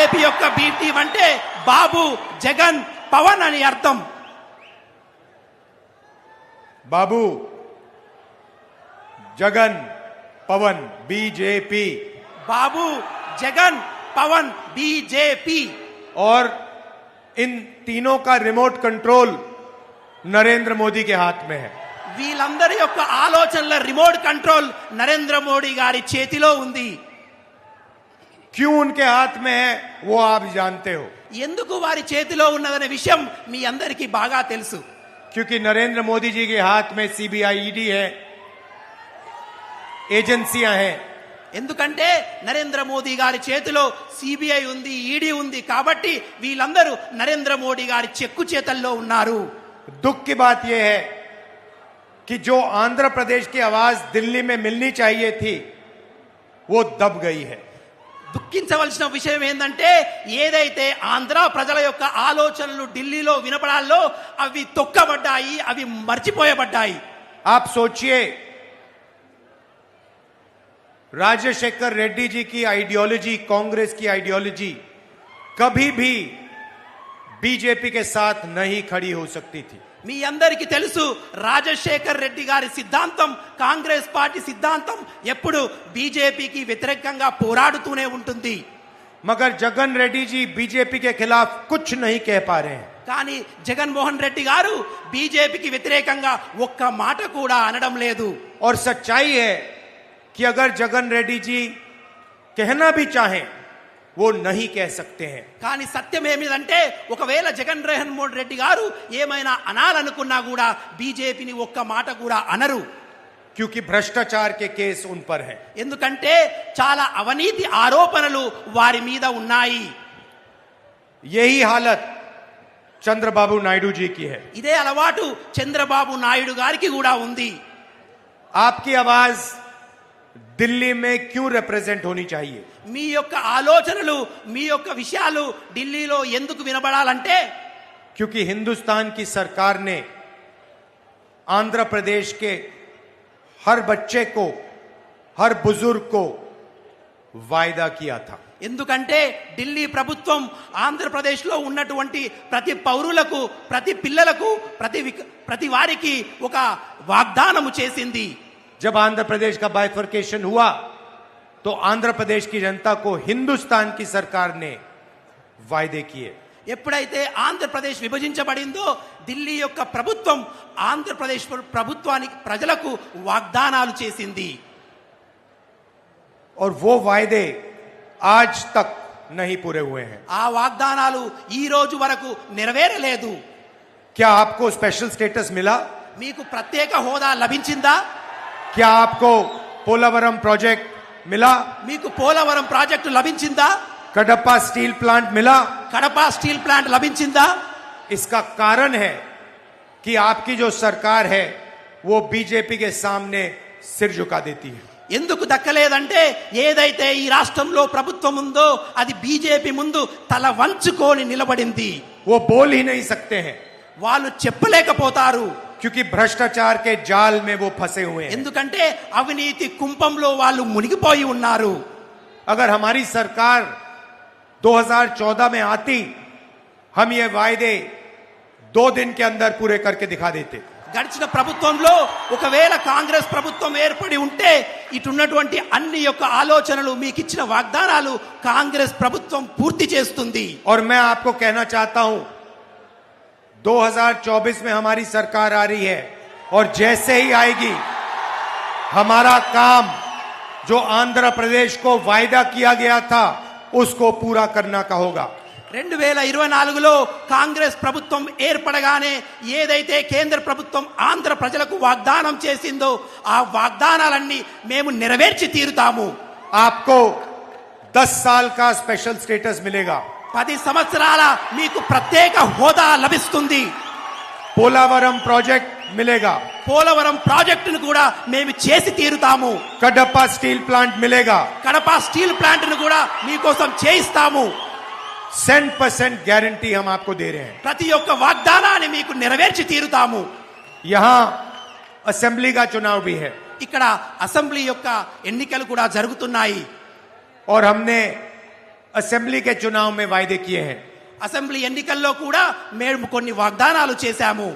BJP యొక్క B team అంటే బాబు, జగన్, పవన్ అని అర్థం. बाबू, जगन, पवन, बीजेपी. बाबू, जगन, पवन, बीजेपी. और इन तीनों का रिमोट कंट्रोल नरेंद्र मोदी के हाथ में है. వీళ్ళందరి యొక్క ఆలోచనల రిమోట్ కంట్రోల్ నరేంద్ర మోడీ గారి చేతిలో ఉంది. क्यों उनके हाथ में है वो आप जानते हो. ఎందుకు వారి చేతిలో ఉన్నదనే విషయం మీ అందరికీ బాగా తెలుసు. क्योंकि नरेंद्र मोदी जी के हाथ में सीबीआई, ईडी है, एजेंसियां हैं. ఎందుకంటే నరేంద్ర మోదీ గారి చేతిలో సిబిఐ ఉంది, ఈడీ ఉంది. కాబట్టి వీళ్ళందరూ నరేంద్ర మోడీ గారి చెక్కు చేతల్లో ఉన్నారు. दुख की बात यह है कि जो आंध्र प्रदेश की आवाज दिल्ली में मिलनी चाहिए थी वो दब गई है. దుఃఖించవలసిన విషయం ఏంటంటే ఏదైతే ఆంధ్ర ప్రజల యొక్క ఆలోచనలు ఢిల్లీలో వినపడాలో అవి తొక్కబడ్డాయి, అవి మర్చిపోయబడ్డాయి. आप सोचिए, राजशेखर रेड्डी जी की आइडियोलॉजी, कांग्रेस की आइडियोलॉजी कभी भी बीजेपी के साथ नहीं खड़ी हो सकती थी. మీ అందరికీ తెలుసు, రాజశేఖర్ రెడ్డి గారి సిద్ధాంతం, కాంగ్రెస్ పార్టీ సిద్ధాంతం ఎప్పుడు బీజేపీకి వ్యతిరేకంగా పోరాడుతూనే ఉంటుంది. मगर जगन रेड्डी जी बीजेपी के खिलाफ कुछ नहीं कह पा रहे हैं. కానీ జగన్మోహన్ రెడ్డి గారు బీజేపీకి వ్యతిరేకంగా ఒక్క మాట కూడా అనడం లేదు. और सच्चाई है कि अगर जगन रेड्डी जी कहना भी चाहें वो नहीं कह सकते हैं. కానీ సత్యం ఏమిటంటే ఒకవేళ జగన్మోహన్ రెడ్డి గారు ఏమైనా అనాలనుకున్నా కూడా బీజేపీని ఒక్క మాట కూడా అనరు. क्योंकि भ्रष्टाचार के केस उन पर हैं. ఎందుకంటే చాలా అవినీతి ఆరోపణలు వారి మీద ఉన్నాయి. यही हालत चंद्रबाबू नायडू जी की है. ఇదే అలవాటు చంద్రబాబు నాయుడు గారికి కూడా ఉంది. आपकी आवाज दिल्ली में क्यों रिप्रेजेंट होनी चाहिए. మీ యొక్క ఆలోచనలు, మీ యొక్క విషయాలు ఢిల్లీలో ఎందుకు వినబడాలంటే क्योंकि हिंदुस्तान की सरकार ने आंध्र प्रदेश के हर बच्चे को, हर बुजुर्ग को वायदा किया था. ఎందుకంటే ఢిల్లీ ప్రభుత్వం ఆంధ్రప్రదేశ్లో ఉన్నటువంటి ప్రతి పౌరులకు, ప్రతి పిల్లలకు, ప్రతి వారికి ఒక వాగ్దానము చేసింది. जब आंध्र प्रदेश का बाइफर्केशन हुआ तो आंध्र प्रदेश की जनता को हिंदुस्तान की सरकार ने वायदे किए. ఎప్పుడైతే ఆంధ్రప్రదేశ్ విభజించబడిందో ఢిల్లీ యొక్క ప్రభుత్వం ఆంధ్రప్రదేశ్ ప్రభుత్వానికి, ప్రజలకు వాగ్దానాలు చేసింది. और वो वायदे आज तक नहीं पूरे हुए हैं. ఆ వాగ్దానాలు ఈ రోజు వరకు నెరవేరలేదు. क्या आपको स्पेशल स्टेटस मिला. మీకు ప్రత్యేక హోదా లభించిందా. क्या आपको पोलावरम प्रोजेक्ट मिला. మీకు పోలవరం ప్రాజెక్టు లభించిందా. कडप्पा स्टील प्लांट मिला. కడప స్టీల్ ప్లాంట్ లభించిందా. इसका कारण है कि आपकी जो सरकार है वो बीजेपी के सामने सिर झुका देती है. ఎందుకు దక్కలేదంటే ఏదైతే ఈ రాష్ట్రంలో ప్రభుత్వం ఉందో అది బీజేపీ ముందు తల వంచుకొని నిలబడింది. वो बोल ही नहीं सकते हैं వాళ్ళు చెప్పలేకపోతారు. क्योंकि भ्रष्टाचार के जाल में वो फंसे हुए हैं. ఎందుకంటే అవినీతి కుంపంలో వాళ్ళు మునిగిపోయి ఉన్నారు. अगर हमारी सरकार 2014 में आती, हम ये वायदे 2 दिन के अंदर पूरे करके दिखा देते. గడిచిన ప్రభుత్వంలో ఒకవేళ కాంగ్రెస్ ప్రభుత్వం ఏర్పడి ఉంటే ఇటున్నటువంటి అన్ని యొక్క ఆలోచనలు, మీకు ఇచ్చిన వాగ్దానాలు కాంగ్రెస్ ప్రభుత్వం పూర్తి చేస్తుంది. और मैं आपको कहना चाहता हूं, 2024 में हमारी सरकार आ रही है और जैसे ही आएगी हमारा काम जो आंध्र प्रदेश को वायदा किया गया था उसको पूरा करना का होगा. 2024లో కాంగ్రెస్ ప్రభుత్వం ఏర్పడగానే ఏదైతే కేంద్ర ప్రభుత్వం ఆంధ్ర ప్రజలకు వాగ్దానం చేసిందో ఆ వాగ్దానాలన్నీ మేము నెరవేర్చి తీరుతాము. आपको 10 साल का स्पेशल स्टेटस मिलेगा. 10 సంవత్సరాల మీకు ప్రత్యేక హోదా లభిస్తుంది. पोलावरम प्रोजेक्ट मिलेगा. పోలవరం ప్రాజెక్టును కూడా మేము చేసి తీరుతాము. कडप्पा स्टील प्लांट मिलेगा. కడప స్టీల్ ప్లాంట్ ను కూడా మీకోసం చేయిస్తాము. 100% गारंटी हम आपको दे रहे हैं. ప్రతి ఒక్క వాగ్దానాన్ని మీకు నెరవేర్చి తీరుతాము. यहां असेंबली का चुनाव भी है ఇక్కడ అసెంబ్లీ యొక్క ఎన్నికలు కూడా జరుగుతున్నాయి. और हमने असेंबली के चुनाव में वायदे किए हैं। అసెంబ్లీ ఎన్నికల్లో కూడా మేము కొన్ని వాగ్దానాలు చేశాము.